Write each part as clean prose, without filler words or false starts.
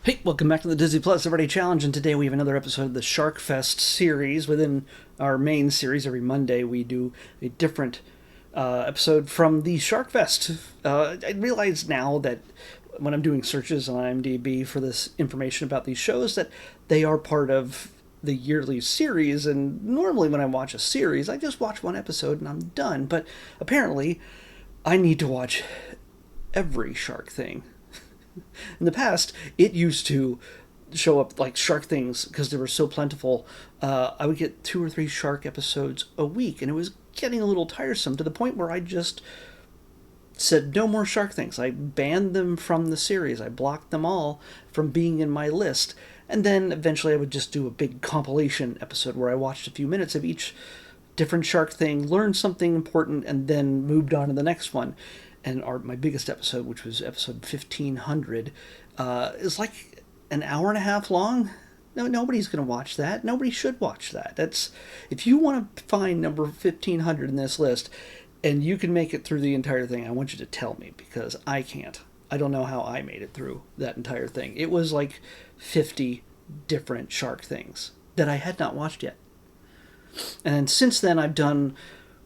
Hey, welcome back to the Disney Plus Everyday Challenge, and today we have another episode of the Sharkfest series. Within our main series, every Monday we do a different episode from the Sharkfest. I realize now that when I'm doing searches on IMDb for this information about these shows that they are part of the yearly series, and normally when I watch a series, I just watch one episode and I'm done. But apparently, I need to watch every shark thing. In the past, it used to show up like shark things because they were so plentiful. I would get 2 or 3 shark episodes a week, and it was getting a little tiresome to the point where I just said no more shark things. I banned them from the series. I blocked them all from being in my list. And then eventually I would just do a big compilation episode where I watched a few minutes of each different shark thing, learned something important, and then moved on to the next one. And my biggest episode, which was episode 1500, is like an hour and a half long. No, nobody's going to watch that. Nobody should watch that. That's if you want to find number 1500 in this list, and you can make it through the entire thing. I want you to tell me because I can't. I don't know how I made it through that entire thing. It was like 50 different shark things that I had not watched yet. And since then, I've done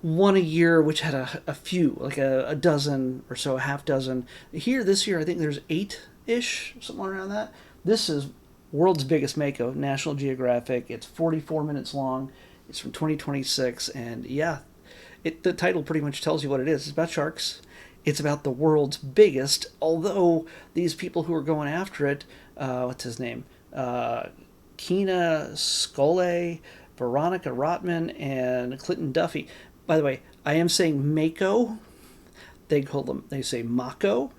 one a year, which had a few, like a dozen or so, a half dozen. This year, I think there's 8-ish, something around that. This is World's Biggest Mako, National Geographic. It's 44 minutes long. It's from 2026, and yeah, the title pretty much tells you what it is. It's about sharks. It's about the world's biggest, although these people who are going after it, what's his name? Keena Scully, Veronica Rotman, and Clinton Duffy. By the way, I am saying Mako. They say Mako.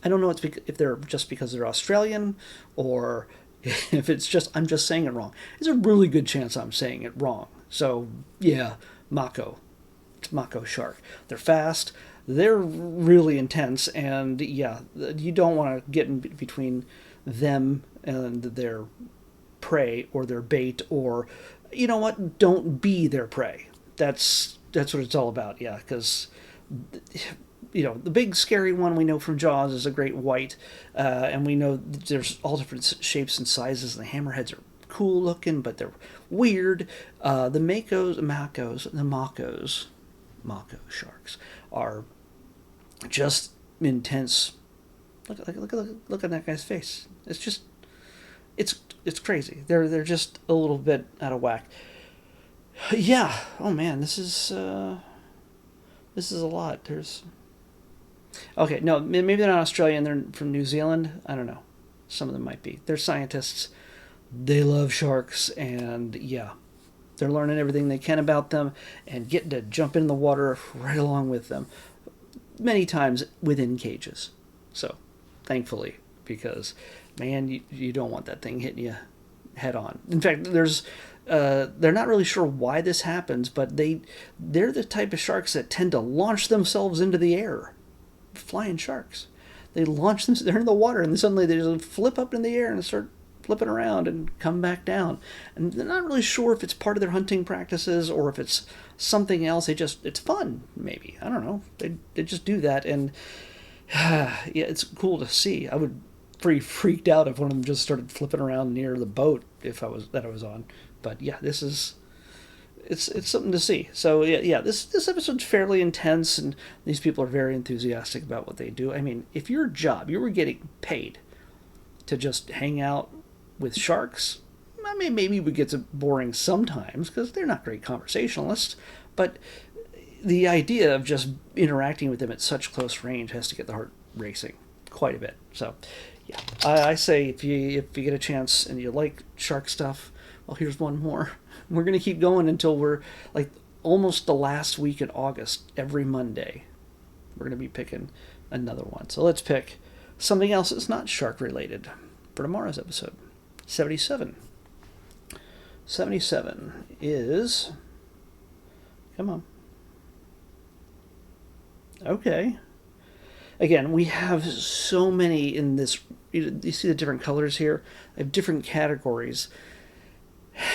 I don't know if they're just because they're Australian or if it's just I'm just saying it wrong. There's a really good chance I'm saying it wrong. So yeah, Mako. It's Mako shark. They're fast. They're really intense, and yeah, you don't want to get in between them and their prey or their bait, or you know what? Don't be their prey. That's what it's all about. Yeah, because the big scary one we know from Jaws is a great white, and we know there's all different shapes and sizes. The hammerheads are cool looking, but they're weird. The Mako sharks are just intense. Look at that guy's face. It's crazy. They're just a little bit out of whack. Yeah. Oh man, this is a lot. Okay. No, maybe they're not Australian. They're from New Zealand. I don't know. Some of them might be. They're scientists. They love sharks, and yeah, they're learning everything they can about them and getting to jump in the water right along with them. Many times within cages. So, thankfully, because man, you don't want that thing hitting you head on. In fact, they're not really sure why this happens, but they're the type of sharks that tend to launch themselves into the air. Flying sharks. They're in the water, and suddenly they just flip up in the air and start flipping around and come back down. And they're not really sure if it's part of their hunting practices or if it's something else. It's fun, maybe. I don't know. They just do that, and yeah, it's cool to see. I would be freaked out if one of them just started flipping around near the boat if I was on. But yeah, it's something to see. So yeah, this episode's fairly intense, and these people are very enthusiastic about what they do. I mean, if your job, you were getting paid to just hang out with sharks, I mean, maybe it would get boring sometimes because they're not great conversationalists, but the idea of just interacting with them at such close range has to get the heart racing quite a bit. So yeah, I say if you get a chance and you like shark stuff, well, here's one more. We're going to keep going until we're like almost the last week in August. Every Monday, we're going to be picking another one. So let's pick something else that's not shark related for tomorrow's episode. 77. 77 is... Come on. Okay. Again, we have so many in this. You see the different colors here? I have different categories.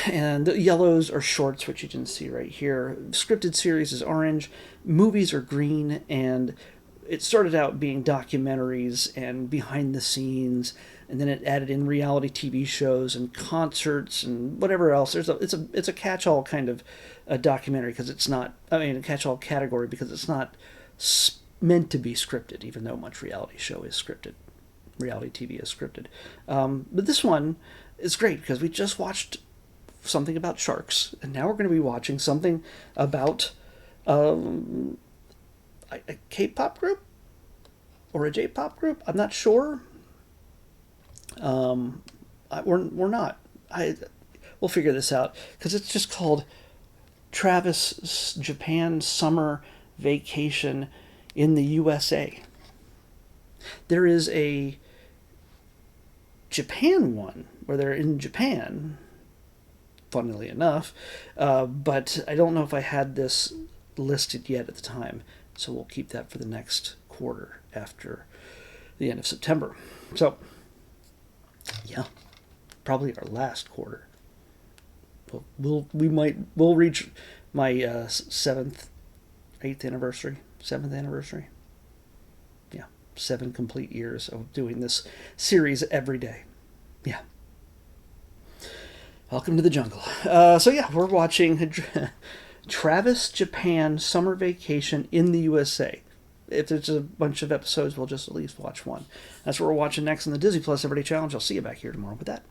And the yellows are shorts, which you can see right here. Scripted series is orange. Movies are green. And it started out being documentaries and behind the scenes, and then it added in reality TV shows and concerts and whatever else. It's a catch-all kind of a documentary because it's not. I mean, a catch-all category because it's not meant to be scripted, even though much reality show is scripted. Reality TV is scripted. But this one is great because we just watched something about sharks, and now we're going to be watching something about a K-pop group or a J-pop group. I'm not sure. We're not. We'll figure this out because it's just called Travis Japan Summer Vacation in the USA. There is a Japan one where they're in Japan, funnily enough, but I don't know if I had this listed yet at the time, so we'll keep that for the next quarter after the end of September. So, yeah, probably our last quarter. We'll reach my 7th anniversary. Yeah, 7 complete years of doing this series every day. Yeah. Welcome to the jungle. So yeah, we're watching Travis Japan Summer Vacation in the USA. If there's a bunch of episodes, we'll just at least watch one. That's what we're watching next on the Disney Plus Everyday Challenge. I'll see you back here tomorrow with that.